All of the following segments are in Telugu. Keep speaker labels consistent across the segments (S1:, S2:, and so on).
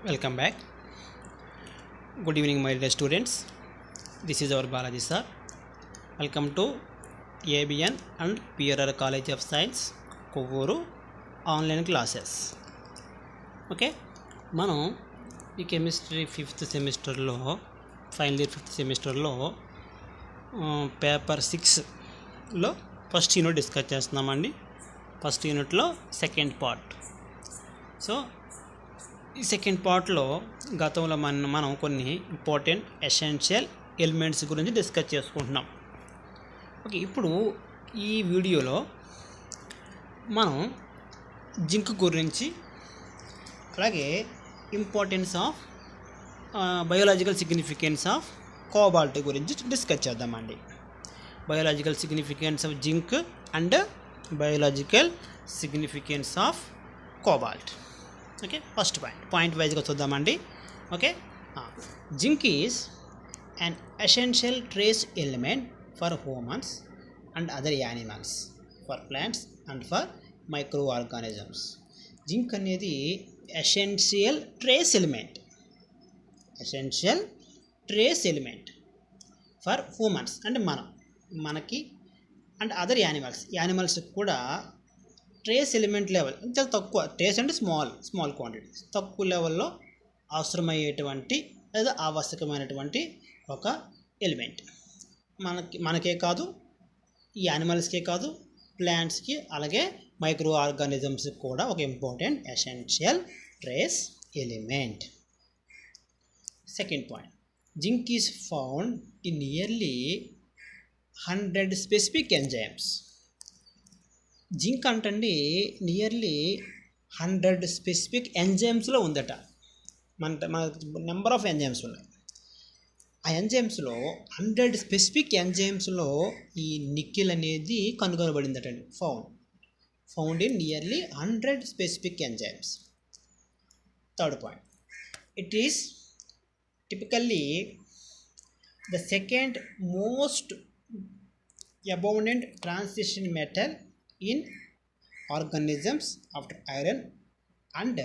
S1: Welcome back. Good evening, my dear students. This is our Balaji sir. Welcome to ABN and PRR College of Science, Kovuru online classes. Okay, మనం ఈ కెమిస్ట్రీ ఫిఫ్త్ సెమిస్టర్లో ఫైనల్ ఇయర్ ఫిఫ్త్ సెమిస్టర్లో పేపర్ 6లో ఫస్ట్ యూనిట్ డిస్కస్ చేస్తున్నామండి. ఫస్ట్ యూనిట్లో సెకండ్ పార్ట్. సో ఈ సెకండ్ పార్ట్లో గతంలో మనం కొన్ని ఇంపార్టెంట్ ఎసెన్షియల్ ఎలిమెంట్స్ గురించి డిస్కస్ చేసుకుంటున్నాం. ఓకే, ఇప్పుడు ఈ వీడియోలో మనం జింక్ గురించి అలాగే importance of biological significance of cobalt గురించి డిస్కస్ చేద్దామండి. Biological significance of zinc and biological significance of cobalt. Okay, first point వైజ్గా చూద్దామండి. Okay, zinc is an essential trace element for humans and other animals, for plants and for microorganisms. Zinc అనేది essential trace element for humans అంటే మనకి అండ్ అదర్ యానిమల్స్కి కూడా ట్రేస్ ఎలిమెంట్ లెవెల్ చాలా తక్కువ, ట్రేస్ అంటే స్మాల్ క్వాంటిటీ, తక్కువ లెవెల్లో అవసరమయ్యేటువంటి లేదా ఆవశ్యకమైనటువంటి ఒక ఎలిమెంట్. మనకే కాదు, ఈ యానిమల్స్కే కాదు, ప్లాంట్స్కి అలాగే మైక్రో ఆర్గానిజమ్స్కి కూడా ఒక important essential trace element. Second point, zinc is found in nearly 100 specific enzymes. Zinc అంటండి నియర్లీ 100 స్పెసిఫిక్ ఎంజైమ్స్లో ఉందట. మన నెంబర్ ఆఫ్ ఎంజైమ్స్ ఉన్నాయి. ఆ ఎంజైమ్స్లో 100 స్పెసిఫిక్ ఎంజైమ్స్లో ఈ నికెల్ అనేది కనుగొనబడిందటండి. Found in nearly 100 specific enzymes. Third point, it is typically the second most abundant transition metal in organisms after iron, and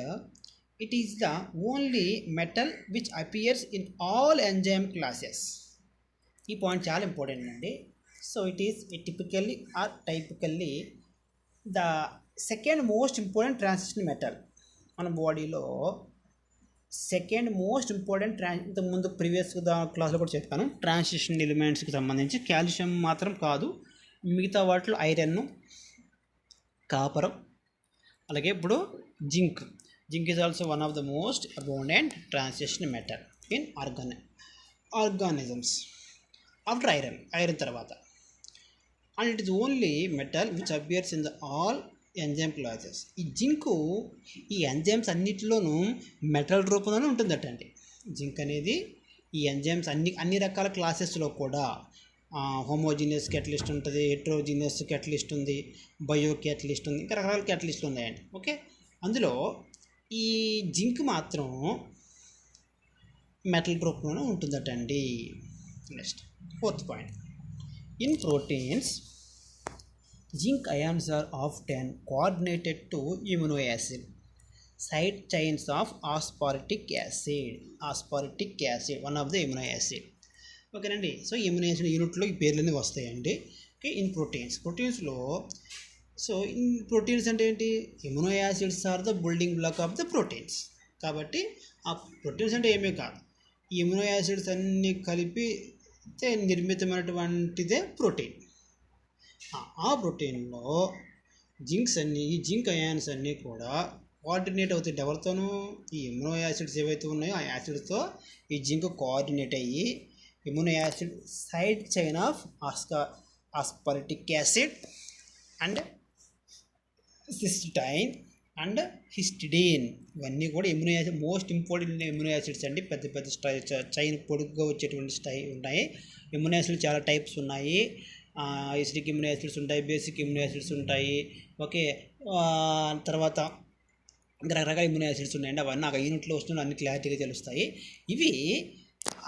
S1: it is the only metal which appears in all enzyme classes. ఈ పాయింట్ చాలా ఇంపార్టెంట్ అండి. So it is typically the second most important transition metal. మన బాడీలో సెకండ్ మోస్ట్ ఇంపార్టెంట్ ఇంతకుముందు ప్రీవియస్ క్లాస్లో కూడా చెప్పాను. ట్రాన్సిషన్ ఎలిమెంట్స్కి సంబంధించి కాల్షియం మాత్రం కాదు, మిగతా వాటిలో ఐరన్, కాపర్, అలాగే ఇప్పుడు zinc is also one of the most abundant transition metal in organisms after iron తర్వాత. And it is only metal which appears in the all enzyme classes. ఈ జింకు ఈ ఎంజైమ్స్ అన్నిటిలోనూ మెటల్ రూపంలోనే ఉంటుందట అండి. జింక్ అనేది ఈ ఎంజైమ్స్ అన్ని రకాల క్లాసెస్లో కూడా హోమోజీనియస్ క్యాటలిస్ట్ ఉంటుంది, హెట్రోజీనియస్ క్యాటలిస్ట్ ఉంది, బయో క్యాటలిస్ట్ ఉంది, ఇంకా రకరకాల క్యాటలిస్ట్లు ఉన్నాయండి. ఓకే, అందులో ఈ జింక్ మాత్రం మెటల్ రూపంలోనే ఉంటుందట అండి. Next fourth point, in proteins zinc ions are often coordinated to amino acid side chains of aspartic acid, one of the amino acid. ఓకేనండి. సో ఎమినో యాసిడ్ యూనిట్లో ఈ పేర్లన్నీ వస్తాయండి. ఓకే, ఇన్ ప్రోటీన్స్లో సో ఇన్ ప్రోటీన్స్ అంటే ఏంటి? Amino acids are the building block of the proteins. కాబట్టి ఆ ప్రోటీన్స్ అంటే ఏమీ కాదు, ఈ ఎమినో యాసిడ్స్ అన్నీ కలిపి నిర్మితమైనటువంటిదే ప్రోటీన్. ఆ ప్రోటీన్లో జింక్ అయాన్స్ అన్నీ కూడా కోఆర్డినేట్ అవుతాయి. ఎవరితోనూ? ఈ ఎమినో యాసిడ్స్ ఏవైతే ఉన్నాయో ఆ యాసిడ్స్తో ఈ జింక్ కోఆర్డినేట్ అయ్యి amino acid side chain of aspartic acid and cysteine and histidine, ఇవన్నీ కూడా amino acid most important amino acids అండి. పెద్ద చైన్ పొడుగ్గా వచ్చేటువంటి ఉన్నాయి. ఎమినో యాసిడ్ చాలా టైప్స్ ఉన్నాయి. ఎసిడిక్ ఎమినో యాసిడ్స్ ఉంటాయి, బేసిక్ ఎమినో యాసిడ్స్ ఉంటాయి. ఓకే, తర్వాత రకరకాల ఎమినో యాసిడ్స్ ఉన్నాయండి. అవన్నీ ఆ యూనిట్లో వస్తున్న అన్ని క్లారిటీగా తెలుస్తాయి. ఇవి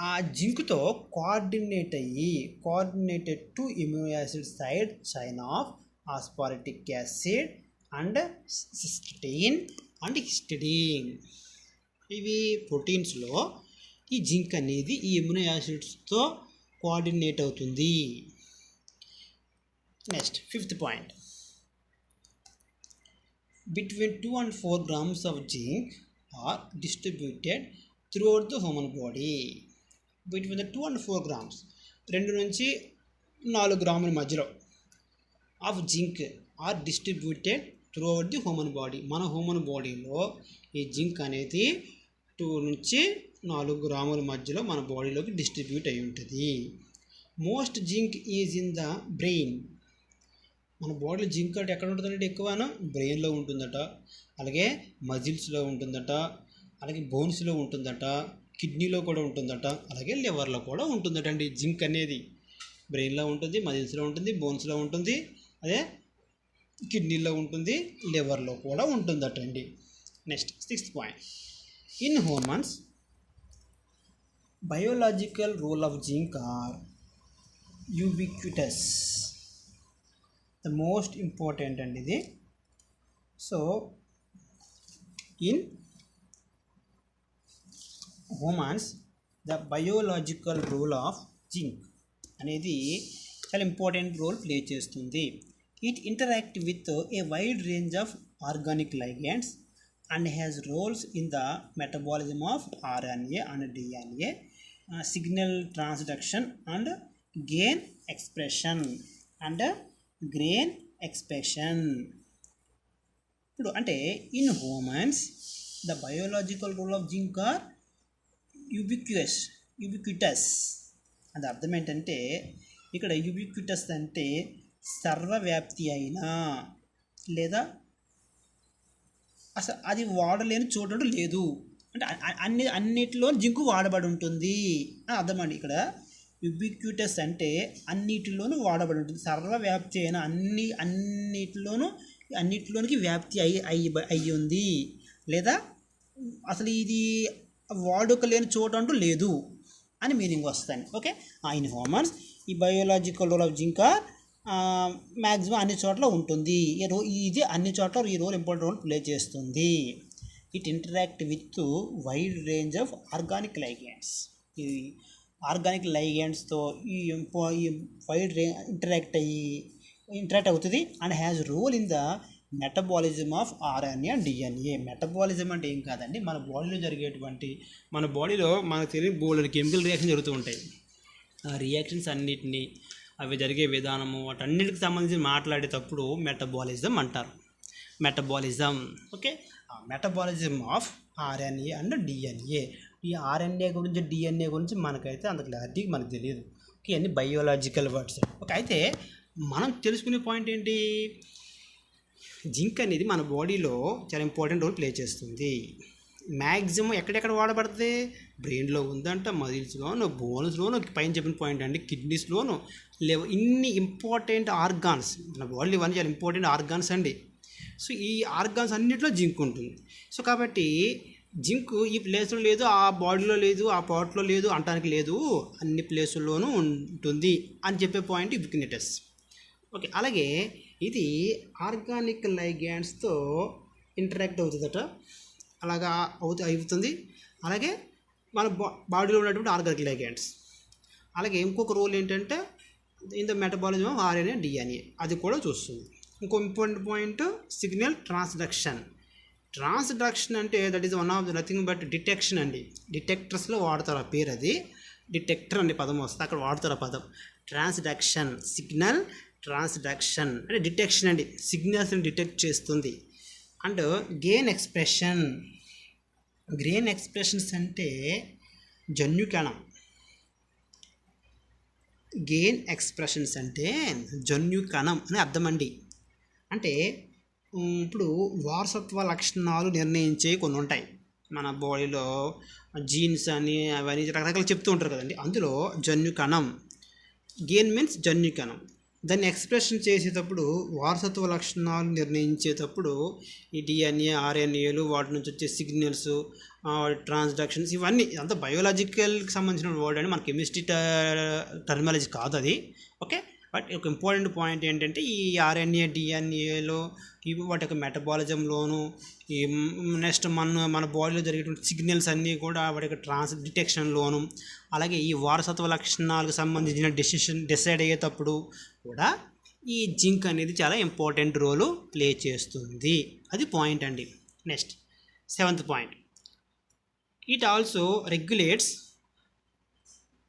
S1: ఆ జింక్తో coordinated to amino acid side chain of aspartic acid and cysteine and histidine. ఇవి ప్రోటీన్స్లో ఈ జింక్ అనేది ఈ ఎమినో యాసిడ్స్తో కోఆర్డినేట్ అవుతుంది. నెక్స్ట్ 5th పాయింట్, between 2 and 4 grams of zinc are distributed throughout the human body. Between the 2 and 4 grams 2 నుంచి 4 గ్రాముల మధ్యలో of zinc are distributed throughout the human body. మన హ్యూమన్ బాడీలో ఈ జింక్ అనేది 2 నుంచి 4 గ్రాముల మధ్యలో మన బాడీలోకి డిస్ట్రిబ్యూట్ అయి ఉంటుంది. Most zinc is in the brain. మన బాడీలో జింక్ అంటే ఎక్కడ ఉంటుందంటే ఎక్కువనా బ్రెయిన్లో ఉంటుందట, అలాగే మజిల్స్లో ఉంటుందట, అలాగే బోన్స్లో ఉంటుందట, కిడ్నీలో కూడా ఉంటుందట, అలాగే లివర్లో కూడా ఉంటుందట అండి. జింక్ అనేది బ్రెయిన్లో ఉంటుంది, మజిల్స్లో ఉంటుంది, బోన్స్లో ఉంటుంది, అదే కిడ్నీలో ఉంటుంది, లివర్లో కూడా ఉంటుందట అండి. Next 6th point, in humans biological role of zinc are ubiquitous. The most important అండి ఇది. So in humans the biological role of zinc అనేది చాలా ఇంపార్టెంట్ రోల్ ప్లే చేస్తుంది. It interact with a wide range of organic ligands and has roles in the metabolism of RNA and DNA, signal transduction and gene expression and grain expression. ఇప్పుడు అంటే in humans the biological role of zinc are యూబిక్విటస్. అది అర్థం ఏంటంటే ఇక్కడ యూబిక్విటస్ అంటే సర్వవ్యాప్తి అయినా లేదా అసలు అది వాడలేని చోటు లేదు అంటే అన్నిటిలో జింకు వాడబడి ఉంటుంది అని అర్థమండి. ఇక్కడ యూబిక్విటస్ అంటే అన్నిటిలోనూ వాడబడి ఉంటుంది, సర్వవ్యాప్తి అయిన అన్నిటిలోనికి వ్యాప్తి అయ్యి ఉంది, లేదా అసలు ఇది వాడుక లేని చోటు అంటూ లేదు అని మీనింగ్ వస్తాయి. ఓకే, ఇన్ హ్యూమన్స్ ఈ biological role of zinc maximum అన్ని చోట్ల ఉంటుంది. ఇది అన్ని చోట్ల ఈ రోల్ ఇంపార్టెంట్ రోల్ ప్లే చేస్తుంది. It interact with wide range of organic ligands. ఈ ఆర్గానిక్ లైగెండ్స్తో ఈ వైడ్ ఇంటరాక్ట్ అవుతుంది and has role in the metabolism of RNA and DNA. Metabolism అంటే ఏం కాదండి, మన బాడీలో జరిగేటువంటి మన బాడీలో మనకు తెలియని బోల్డ్ కెమికల్ రియాక్షన్ జరుగుతూ ఉంటాయి. ఆ రియాక్షన్స్ అన్నిటినీ అవి జరిగే విధానము వాటన్నిటికి సంబంధించి మాట్లాడేటప్పుడు మెటబాలిజం అంటారు. Metabolism okay, metabolism of RNA and DNA. ఈ RNA గురించి DNA గురించి మనకైతే అంత క్లారిటీ మనకు తెలియదు. ఓకే, అన్ని బయోలాజికల్ వర్డ్స్. ఓకే, అయితే మనం తెలుసుకునే పాయింట్ ఏంటి, జింక్ అనేది మన బాడీలో చాలా ఇంపార్టెంట్ రోల్ ప్లే చేస్తుంది. మ్యాక్సిమం ఎక్కడెక్కడ వాడబడుతుంది, బ్రెయిన్లో ఉందంట, మజిల్స్లోను, బోన్స్లోను, పైన చెప్పిన పాయింట్ అండి కిడ్నీస్లోను, ఇన్ని ఇంపార్టెంట్ ఆర్గాన్స్ మన బాడీలో ఇవన్నీ చాలా ఇంపార్టెంట్ ఆర్గాన్స్ అండి. సో ఈ ఆర్గాన్స్ అన్నింటిలో జింక్ ఉంటుంది. సో కాబట్టి జింక్ ఈ ప్లేస్లో లేదు, ఆ బాడీలో లేదు, ఆ పార్ట్లో లేదు అనడానికి లేదు, అన్ని ప్లేసుల్లోనూ ఉంటుంది అని చెప్పే పాయింట్ యూబిక్విటస్. ఓకే, అలాగే ఇది ఆర్గానిక్ లైగెండ్స్తో ఇంటరాక్ట్ అవుతుందట, అలాగా అవుతుంది. అలాగే మన బాడీలో ఉన్నటువంటి ఆర్గానిక్ లైగెండ్స్. అలాగే ఇంకొక రోల్ ఏంటంటే in the metabolism of RNA DNA అది కూడా చూస్తుంది. ఇంకో important point signal transduction. Transduction అంటే that is one of the nothing but detection అండి. డిటెక్టర్స్లో వాడతారు ఆ పేరు, అది డిటెక్టర్ అనే పదం వస్తుంది, అక్కడ వాడతారు ఆ పదం. ట్రాన్స్డక్షన్, సిగ్నల్ ట్రాన్స్డక్షన్ అంటే డిటెక్షన్ అండి, సిగ్నల్స్ని డిటెక్ట్ చేస్తుంది. And gene expression. Grain expressions అంటే జన్యుకణం. గెయిన్ ఎక్స్ప్రెషన్స్ అంటే జన్యుకణం అని అర్థం అండి. అంటే ఇప్పుడు వారసత్వ లక్షణాలు నిర్ణయించే కొన్ని ఉంటాయి మన బాడీలో, జీన్స్ అని అవన్నీ రకరకాలు చెప్తూ ఉంటారు కదండి, అందులో జన్యుకణం. Gain means జన్యుకణం. దాన్ని ఎక్స్ప్రెషన్ చేసేటప్పుడు వారసత్వ లక్షణాలు నిర్ణయించేటప్పుడు ఈ DNA RNAలు వాటి నుంచి వచ్చే సిగ్నల్స్, ట్రాన్స్డక్షన్స్, ఇవన్నీ అంతా బయోలాజికల్కి సంబంధించిన వర్డ్ అని మన కెమిస్ట్రీ టర్మినాలజీ కాదు అది. ఓకే, బట్ ఒక ఇంపార్టెంట్ పాయింట్ ఏంటంటే ఈ ఆర్ఎన్ఏ డిఎన్ఏలో ఇవి వాటి యొక్క మెటబాలిజంలోను ఈ నెక్స్ట్ మన బాడీలో జరిగేటువంటి సిగ్నల్స్ అన్నీ కూడా వాటి యొక్క డిటెక్షన్లోను అలాగే ఈ వారసత్వ లక్షణాలకు సంబంధించిన డిసైడ్ అయ్యేటప్పుడు కూడా ఈ జింక్ అనేది చాలా ఇంపార్టెంట్ రోలు ప్లే చేస్తుంది. అది పాయింట్ అండి. Next 7th point, it also regulates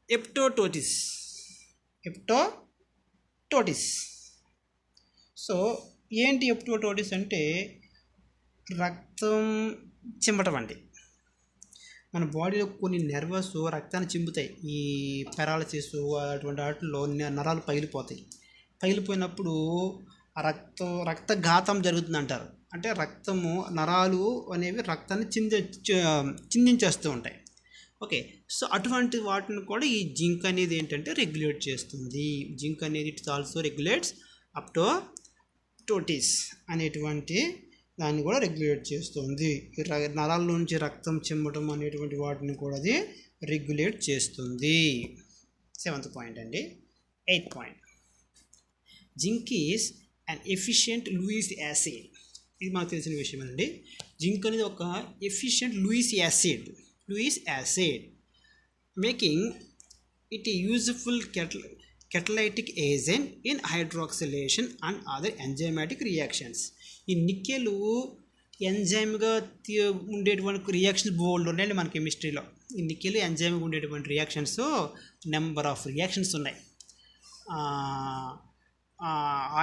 S1: apoptosis. So ఏంటి ఎప్టోటోటిస్ అంటే రక్తం చింపటం అండి. మన బాడీలో కొన్ని నర్వస్ రక్తాన్ని చింపుతాయి. ఈ పెరాలసిస్ అటువంటి వాటిల్లో నరాలు పగిలిపోయినప్పుడు ఆ రక్తఘాతం జరుగుతుంది అంటారు. అంటే రక్తము నరాలు అనేవి రక్తాన్ని చిందించేస్తూ ఉంటాయి. ఓకే, సో అటువంటి వాటిని కూడా ఈ జింక్ అనేది ఏంటంటే రెగ్యులేట్ చేస్తుంది. జింక్ అనేది ఇట్స్ ఆల్సో రెగ్యులేట్స్ అప్టోటోటిస్ అనేటువంటి దాన్ని కూడా రెగ్యులేట్ చేస్తుంది. నరాల నుంచి రక్తం చిమ్మటం అనేటువంటి వాటిని కూడా అది రెగ్యులేట్ చేస్తుంది. 7th పాయింట్ అండి. 8th point, zinc is an efficient Lewis acid. ఇది మనకు తెలిసిన విషయం అండి. జింక్ అనేది ఒక efficient Lewis acid making it useful catalytic agent in hydroxylation and other enzymatic reactions. ఈ నికెల్ ఎంజైమ్గా ఉండేటువంటి రియాక్షన్స్ బోల్డ్ ఉన్నాయండి మన కెమిస్ట్రీలో. ఈ నికెల్ ఎంజైమ్గా ఉండేటువంటి రియాక్షన్స్ నెంబర్ ఆఫ్ రియాక్షన్స్ ఉన్నాయి.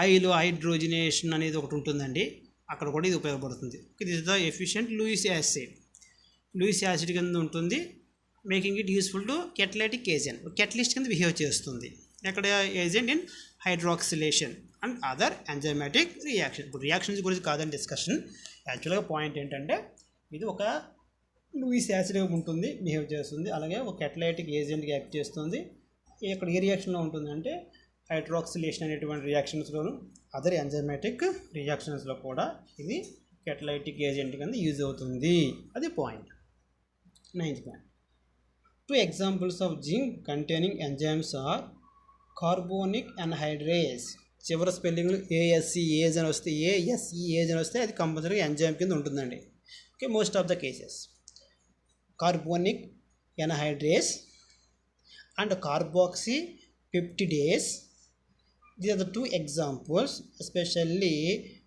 S1: ఆయిల్ హైడ్రోజనేషన్ అనేది ఒకటి ఉంటుందండి, అక్కడ కూడా ఇది ఉపయోగపడుతుంది. ఇది is the efficient Lewis acid కింద ఉంటుంది. Making it useful to catalytic agent, catalyst కింద బిహేవ్ చేస్తుంది. ఎక్కడ agent in hydroxylation and other enzymatic reaction. ఇప్పుడు రియాక్షన్స్ గురించి కాదని డిస్కషన్. యాక్చువల్గా పాయింట్ ఏంటంటే ఇది ఒక లూయిస్ యాసిడ్గా ఉంటుంది, బిహేవ్ చేస్తుంది. అలాగే ఒక కెటలైటిక్ ఏజెంట్గా యాక్ట్ చేస్తుంది. ఇక్కడ ఏ రియాక్షన్లో ఉంటుందంటే హైడ్రాక్సిలేషన్ అనేటువంటి రియాక్షన్స్లోను అదర్ ఎంజైమాటిక్ రియాక్షన్స్లో కూడా ఇది కెటలైటిక్ ఏజెంట్ కింద యూజ్ అవుతుంది. అది point. 9th point, 2 examples of zinc containing enzymes are carbonic anhydrase. చివరి స్పెల్లింగ్లు ఏఎస్ఈఏజ్ అని వస్తే ఏఎస్ఈఏజ్ అని వస్తే అది కంపల్సరీగా ఎంజైమ్ కింద ఉంటుందండి. Okay, most of the cases carbonic anhydrase and carboxy peptidase. These are the 2 examples, especially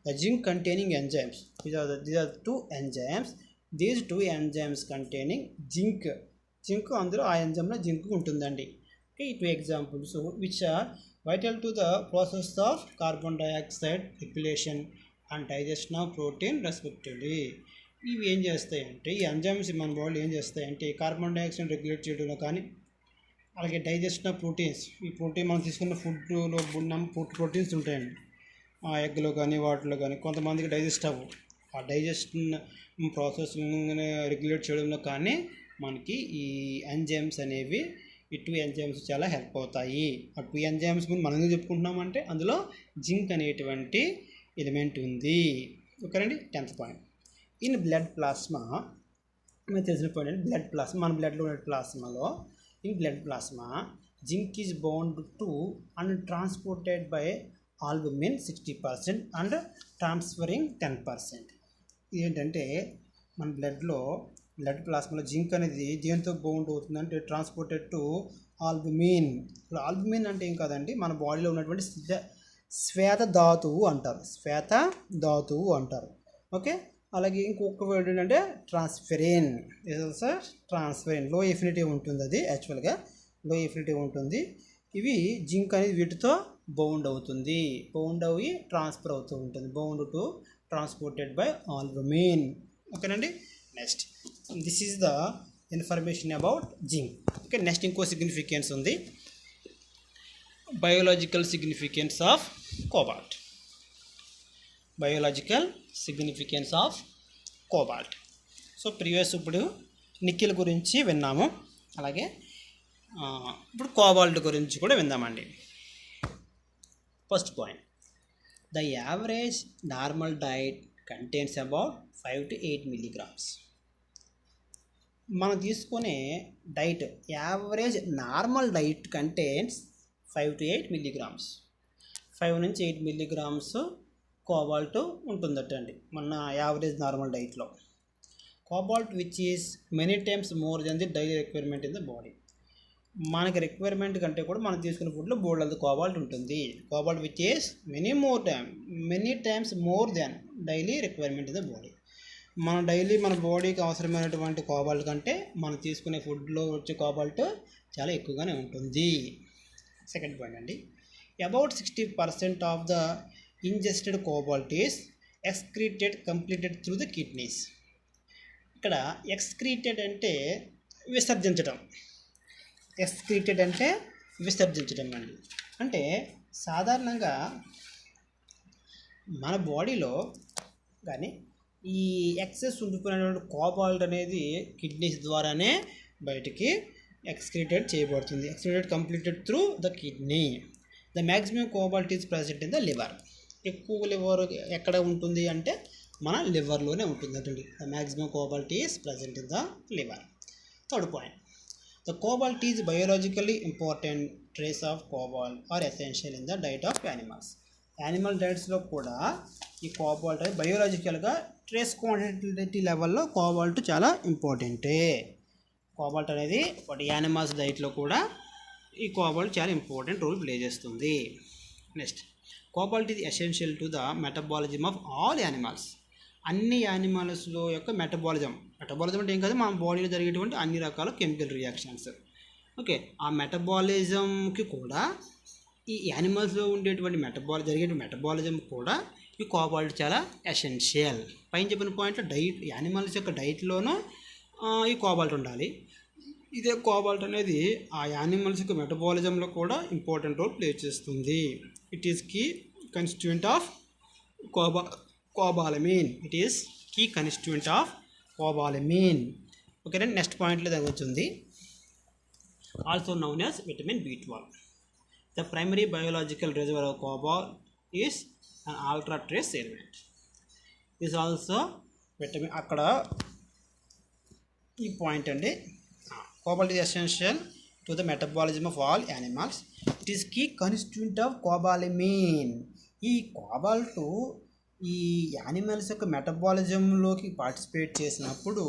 S1: the zinc containing enzymes. These are the 2 enzymes. These 2 enzymes containing zinc అందులో ఆ ఎంజైమ్లో జింక్ ఉంటుందండి. Okay, 2 examples which are vital to the process of carbon dioxide regulation and digestion of protein respectively. ఇవి ఏం చేస్తాయంటే ఈ ఎంజైమ్స్ మన బాడీలో ఏం చేస్తాయంటే కార్బన్ డైఆక్సైడ్ రెగ్యులేట్ చేయడంలో కానీ అలాగే డైజెషన్ ఆఫ్ ప్రోటీన్స్. ఈ ప్రోటీన్ మనం తీసుకున్న ఫుడ్లో ప్రోటీన్స్ ఉంటాయండి, ఎగ్లో కానీ వాటిలో కానీ. కొంతమందికి డైజెస్ట్ అవ్వవు. ఆ డైజెషన్ ప్రాసెస్ రెగ్యులేట్ చేయడంలో కానీ మనకి ఈ ఎంజైమ్స్ అనేవి ఈ 2 ఎంజైమ్స్ చాలా హెల్ప్ అవుతాయి. ఆ 2 ఎంజైమ్స్ ముందు మనం చెప్పుకుంటున్నామంటే అందులో జింక్ అనేటువంటి ఎలిమెంట్ ఉంది. ఓకేనండి. 10th point, in blood plasma. మీకు తెలిసిన పాయింట్ అండి, బ్లడ్ ప్లాస్మా. మన బ్లడ్లో ఉండే ప్లాస్మాలో in blood plasma zinc is bound to and transported by albumin 60% and transferring 10%. ఏంటంటే మన బ్లడ్ ప్లాస్మాలో జింక్ అనేది దేంతో బౌండ్ అవుతుందంటే ట్రాన్స్పోర్టెడ్ టు ఆల్బుమిన్. ఇప్పుడు ఆల్బుమిన్ అంటే ఏం కాదండి, మన బాడీలో ఉన్నటువంటి శ్వేత ధాతువు అంటారు. ఓకే, అలాగే ఇంకొక వర్డ్ ఏంటంటే ట్రాన్స్ఫెరిన్. లో ఎఫినిటీ ఉంటుంది. అది యాక్చువల్గా లో ఎఫినిటీ ఉంటుంది. ఇవి జింక్ అనేది వీటితో బౌండ్ అయ్యి ట్రాన్స్ఫర్ అవుతూ ఉంటుంది. Bound to transported by albumin. ఓకేనండి. Next this is the information about zinc. Okay, next ఇంకో సిగ్నిఫికెన్స్ ఉంది, biological significance of cobalt. So previous ఇప్పుడు నికెల్ గురించి విన్నాము, అలాగే ఇప్పుడు కోబాల్ట్ గురించి కూడా విందామండి. First point, the average normal diet contains about 5 to 8 milligrams. మనం తీసుకునే diet average normal diet contains 5 to 8 milligrams. 5 నుంచి 8 మిల్లీగ్రామ్స్ కోబాల్ట్ ఉంటుందట అండి మన యావరేజ్ నార్మల్ డైట్లో. Cobalt which is many times more than the daily requirement in the body. మనకి రిక్వైర్మెంట్ కంటే కూడా మనం తీసుకునే ఫుడ్లో బోల్డ్ అంత కోబాల్ట్ ఉంటుంది. Cobalt which is many times more than daily requirement in the body. మన బాడీకి అవసరమైనటువంటి కోబాల్ట్ కంటే మనం తీసుకునే ఫుడ్లో వచ్చే కోబాల్ట్ చాలా ఎక్కువగానే ఉంటుంది. సెకండ్ పాయింట్ అండి, about 60% of the ingested cobalt is excreted completed through the kidneys. ఇక్కడ ఎక్స్క్రీటెడ్ అంటే విసర్జించడం, అండి. అంటే సాధారణంగా మన బాడీలో కానీ ఈ ఎక్సెస్ ఉండిపోయినటువంటి కోబాల్ట్ అనేది కిడ్నీస్ ద్వారానే బయటికి ఎక్స్క్రీటెడ్ చేయబడుతుంది. Excreted completed through the kidney. The maximum cobalt is present in the liver. ఎక్కువ లివర్ ఎక్కడ ఉంటుంది అంటే మన లివర్లోనే ఉంటుంది అండి. The maximum cobalt is present in the liver. Third point, the cobalt is biologically important. Trace of cobalt are essential in the diet of animals. Animal డైట్స్లో కూడా ఈ కోబాల్ట్ అనేది బయోలాజికల్గా ట్రేస్ క్వాంటిటీ లెవెల్లో కోబాల్ట్ చాలా ఇంపార్టెంటే. కోబాల్ట్ అనేది వాటి యానిమల్స్ డైట్లో కూడా ఈ కోబాల్ట్ చాలా ఇంపార్టెంట్ రోల్ ప్లే చేస్తుంది. Next, cobalt is essential to the metabolism of all animals. అన్ని యానిమల్స్లో యొక్క మెటబాలిజం అంటే ఏం కాదు, మన బాడీలో జరిగేటువంటి అన్ని రకాల కెమికల్ రియాక్షన్స్. ఓకే, ఆ మెటబాలిజంకి కూడా ఈ యానిమల్స్లో ఉండేటువంటి జరిగే మెటబాలిజం కూడా ఈ కోబాల్ట్ చాలా ఎసెన్షియల్. పైన చెప్పిన పాయింట్లో యానిమల్స్ యొక్క డైట్లోనూ ఈ కోబాల్ట్ ఉండాలి. ఇదే కోబాల్ట్ అనేది ఆ యానిమల్స్ యొక్క మెటబాలిజంలో కూడా ఇంపార్టెంట్ రోల్ ప్లే చేస్తుంది. It is key constituent of cobalamin. ఓకేనా. నెక్స్ట్ పాయింట్లో తగ్గొచ్చింది, also known as vitamin B12. The primary biological reservoir of cobalt is an ultra trace element. This also vitamin అక్కడ ఈ పాయింట్ అండి. Cobalt is essential to the metabolism of all animals. It is key constituent of cobalamin. ఈ కోబాల్ట్ ఈ యానిమల్స్ యొక్క మెటబాలిజంలోకి పార్టిసిపేట్ చేసినప్పుడు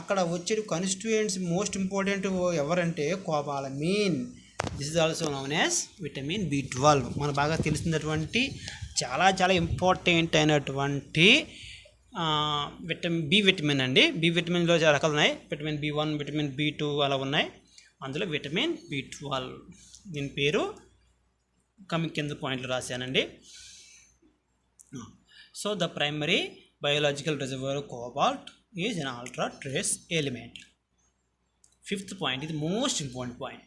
S1: అక్కడ వచ్చే కాన్స్టిట్యూయెంట్స్ మోస్ట్ ఇంపార్టెంట్ ఎవరంటే cobalamin. This is also known as vitamin B12. మనకు బాగా తెలిసినటువంటి చాలా ఇంపార్టెంట్ అయినటువంటి బి విటమిన్ అండి. బి విటమిన్లో చాలా రకాలు ఉన్నాయి. విటమిన్ B1, విటమిన్ B2 అలా ఉన్నాయి. అందులో విటమిన్ B12 దీని పేరు కింద పాయింట్లు రాశానండి. So the primary biological reservoir cobalt is an ultra trace element. Fifth point, ఇది most important point.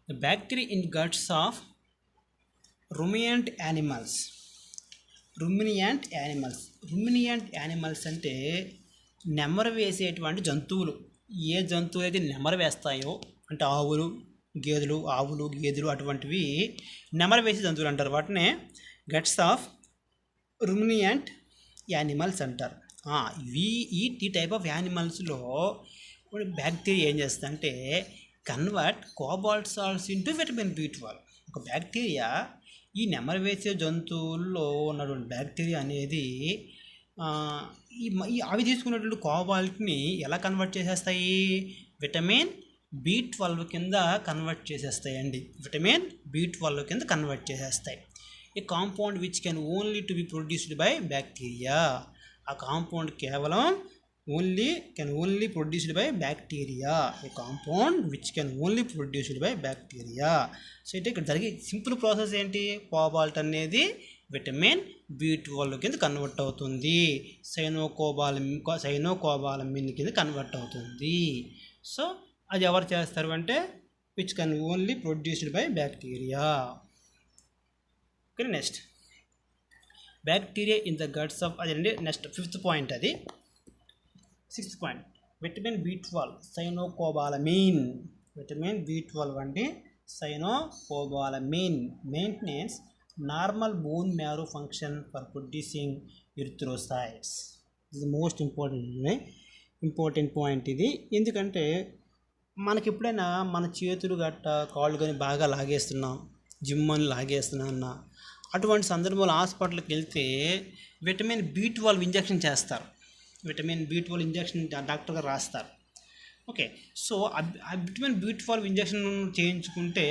S1: The bacteria in guts of ruminant animals అంటే నెమరు వేసేటువంటి జంతువులు. ఏ జంతువులు అయితే నెమరు వేస్తాయో అంటే గేదెలు అటువంటివి నెమరు వేసే జంతువులు అంటారు. వాటినే గట్స్ ఆఫ్ రుమినియంట్ యానిమల్స్ అంటారు. ఈ టైప్ ఆఫ్ యానిమల్స్లో బ్యాక్టీరియా ఏం చేస్తుందంటే convert cobalt salts into vitamin B12. ఒక బ్యాక్టీరియా ఈ నెమరు వేసే జంతువుల్లో ఉన్నటువంటి బ్యాక్టీరియా అనేది అవి తీసుకున్నటువంటి కోబాల్ట్ని ఎలా కన్వర్ట్ చేసేస్తాయి? విటమిన్ B12 కింద కన్వర్ట్ చేసేస్తాయండి. A compound which can only to be produced by bacteria. ఆ కాంపౌండ్ కేవలం can only produced by bacteria. A compound which can only produced by bacteria. So అంటే ఇక్కడ జరిగే సింపుల్ ప్రాసెస్ ఏంటి? కోబాల్ట్ అనేది విటమిన్ B12 కింద కన్వర్ట్ అవుతుంది, సైనోకోబాలమిన్ కింద కన్వర్ట్ అవుతుంది. సో అది ఎవరు చేస్తారు అంటే which can only produced by bacteria. Okay, next bacteria in the guts of అదండి. నెక్స్ట్ ఫిఫ్త్ పాయింట్ అది. Sixth point, vitamin B12 cyanocobalamin. అంటే cyanocobalamin maintenance normal bone marrow function for producing erythrocytes. ఇది మోస్ట్ ఇంపార్టెంట్ పాయింట్ ఇది. ఎందుకంటే మనకి ఎప్పుడైనా మన చేతులు గట్ట కాళ్ళు కానీ బాగా లాగేస్తున్నాం, జిమ్ అని లాగేస్తున్నా అన్న, అటువంటి సందర్భంలో హాస్పిటల్కి వెళ్తే విటమిన్ B12 ఇంజెక్షన్ చేస్తారు. విటమిన్ B12 ఇంజెక్షన్ డాక్టర్ గారు రాస్తారు. ఓకే, సో ఆ విటమిన్ B12 ఇంజెక్షన్ చేయించుకుంటే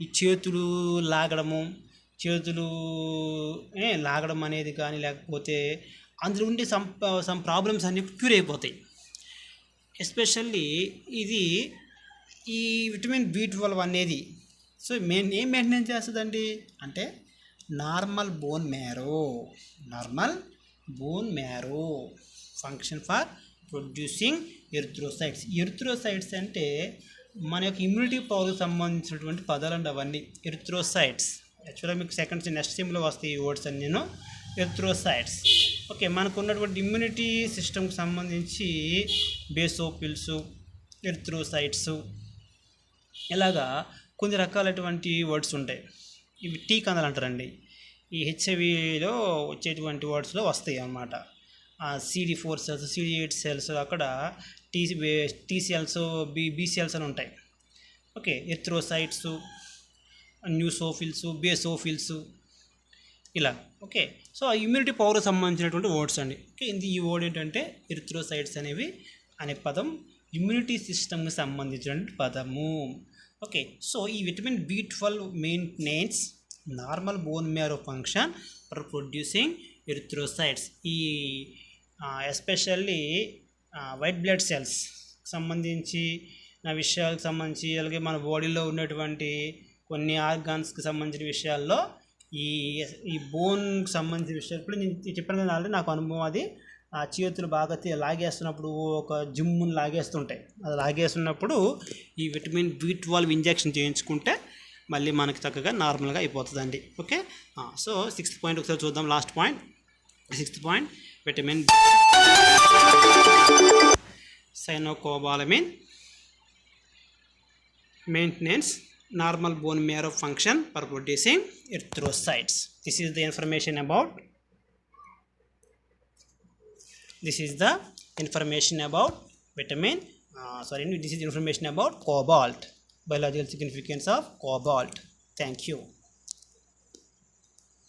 S1: ఈ చేతులు లాగడం అనేది కానీ, లేకపోతే అందులో ఉండే సమ్ ప్రాబ్లమ్స్ అన్నీ క్యూర్ అయిపోతాయి. ఎస్పెషల్లీ ఈ విటమిన్ B12 అనేది సో ఏం మెయింటైన్ చేస్తుందండి అంటే normal bone marrow function for producing erythrocytes అంటే మన యొక్క ఇమ్యూనిటీ పవర్కి సంబంధించినటువంటి పదాలండి అవన్నీ. ఎరిథ్రోసైట్స్ యాక్చువల్గా మీకు నెక్స్ట్ సిమ్లో వస్తాయి ఈ వర్డ్స్ అని. నేను ఎరిథ్రోసైట్స్ ఓకే, మనకు ఉన్నటువంటి ఇమ్యూనిటీ సిస్టమ్కి సంబంధించి బేసోఫిల్స్, ఎరిథ్రోసైట్స్ ఇలాగా కొన్ని రకాలైనటువంటి వర్డ్స్ ఉంటాయి. ఇవి టీ కణాలు అంటారండి. ఈ హెచ్ఐవిలో వచ్చేటువంటి వర్డ్స్లో వస్తాయి అన్నమాట. CD4 సెల్స్, CD8 సెల్స్, అక్కడ టీ సెల్స్, బి సెల్స్ అని ఉంటాయి. ఓకే, ఎరిథ్రోసైట్స్, న్యూసోఫిల్స్, బేసోఫిల్స్ ఇలా. ఓకే, సో ఆ ఇమ్యూనిటీ పవర్ సంబంధించినటువంటి వర్డ్స్ అండి. ఓకే, ఈ వర్డ్ ఏంటంటే ఎరిథ్రోసైట్స్ అనే పదం ఇమ్యూనిటీ సిస్టమ్కి సంబంధించినటువంటి పదము. ఓకే, సో ఈ vitamin B12 maintains normal bone marrow function for producing erythrocytes. ఈ ఎస్పెషల్లీ వైట్ బ్లడ్ సెల్స్ విషయాలకు సంబంధించి, అలాగే మన బాడీలో ఉన్నటువంటి కొన్ని ఆర్గాన్స్కి సంబంధించిన విషయాల్లో ఈ బోన్కి సంబంధించిన విషయాలు ఇప్పుడు నేను చెప్పాను కదా ఆల్రెడీ, నాకు అనుభవం అది. ఆ చేతులు బాగా లాగేస్తున్నప్పుడు ఒక జిమ్ముని లాగేస్తుంటాయి. అది లాగేస్తున్నప్పుడు ఈ విటమిన్ B12 ఇంజెక్షన్ చేయించుకుంటే మళ్ళీ మనకి చక్కగా నార్మల్గా అయిపోతుందండి. ఓకే, సో 6th పాయింట్ ఒకసారి చూద్దాం. Last point 6th point, vitamin cyanocobalamin maintenance normal bone marrow function for producing erythrocytes. This is the information about this is information about cobalt, biological significance of cobalt. Thank you.